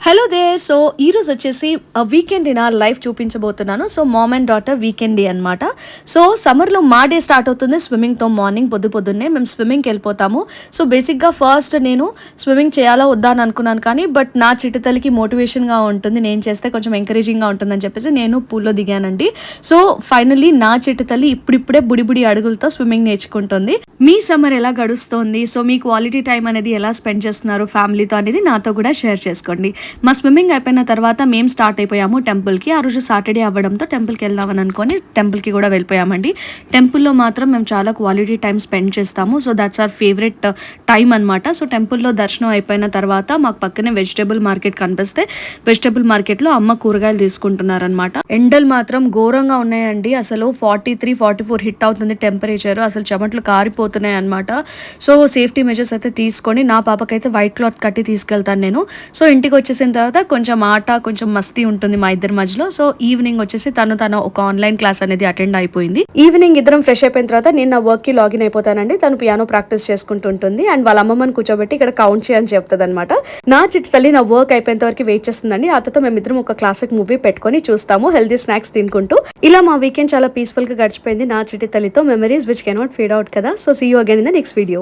Hello there. So ఈరోజు వచ్చేసి weekend in are life చూపించబోతున్నాను. So mom and daughter weekend day అనమాట. So సమ్మర్లో మా డే స్టార్ట్ అవుతుంది స్విమ్మింగ్తో. మార్నింగ్ పొద్దున్నే మేము స్విమ్మింగ్కి వెళ్ళిపోతాము. సో బేసిక్గా ఫస్ట్ నేను స్విమ్మింగ్ చేయాలా వద్దా అని అనుకున్నాను, కానీ బట్ నా చిట్టుతల్లికి మోటివేషన్గా ఉంటుంది, నేను చేస్తే కొంచెం ఎంకరేజింగ్గా ఉంటుందని చెప్పేసి నేను పూల్లో దిగానండి. సో ఫైనల్లీ నా చిట్టుతల్లి ఇప్పుడిప్పుడే బుడి అడుగులతో స్విమ్మింగ్ నేర్చుకుంటుంది. మీ సమ్మర్ ఎలా గడుస్తోంది, సో మీ క్వాలిటీ టైం అనేది ఎలా స్పెండ్ చేస్తున్నారు ఫ్యామిలీతో అనేది నాతో కూడా షేర్ చేసుకోండి. మా స్విమ్మింగ్ అయిపోయిన తర్వాత మేము స్టార్ట్ అయిపోయాము టెంపుల్కి. ఆ రోజు సాటర్డే అవ్వడంతో టెంపుల్కి వెళ్దామని అనుకొని టెంపుల్కి కూడా వెళ్ళిపోయామండి. టెంపుల్లో మాత్రం మేము చాలా క్వాలిటీ టైం స్పెండ్ చేస్తాము. So that's our favourite time అనమాట. సో టెంపుల్లో దర్శనం అయిపోయిన తర్వాత మాకు పక్కనే వెజిటేబుల్ మార్కెట్ కనిపిస్తే వెజిటేబుల్ మార్కెట్లో అమ్మ కూరగాయలు తీసుకుంటున్నారనమాట. ఎండలు మాత్రం ఘోరంగా ఉన్నాయండి. అసలు 43-44 హిట్ అవుతుంది టెంపరేచర్. అసలు చెమట్లు కారిపోతున్నాయి అనమాట. సో సేఫ్టీ మెజర్స్ అయితే తీసుకొని నా పాపకైతే వైట్ క్లాత్ కట్టి తీసుకెళ్తాను నేను. సో ఇంటికి వచ్చేసిన తర్వాత కొంచెం ఆట కొంచెం మస్తీ ఉంటుంది మా ఇద్దరి మధ్యలో. సో ఈవినింగ్ వచ్చేసి తను ఒక ఆన్లైన్ క్లాస్ అనేది అటెండ్ అయిపోయింది. ఈవినింగ్ ఇద్దరం ఫ్రెష్ అయిపోయిన తర్వాత నేను నా వర్క్ కి లాగిన్ అయిపోతానండి. తను పియానో ప్రాక్టీస్ చేసుకుంటుంటుంది అండ్ వాళ్ళ అమ్మమ్మని కూర్చోబెట్టి ఇక్కడ కౌంట్ చేయని చెప్తుంది అనమాట. నా చిట్టి తల్లి నా వర్క్ అయిపోయేంత వరకు వెయిట్ చేస్తుందండి. అతతో మేమిద్దరం ఒక క్లాసిక్ మూవీ పెట్టుకొని చూస్తాము, హెల్తీ స్నాక్స్ తినుకుంటూ. ఇలా మా వీకెండ్ చాలా పీస్ఫుల్ గా గడిచిపోయింది నా చిట్టి తల్లితో. Memories which cannot fade out కదా. So see you again in the next video.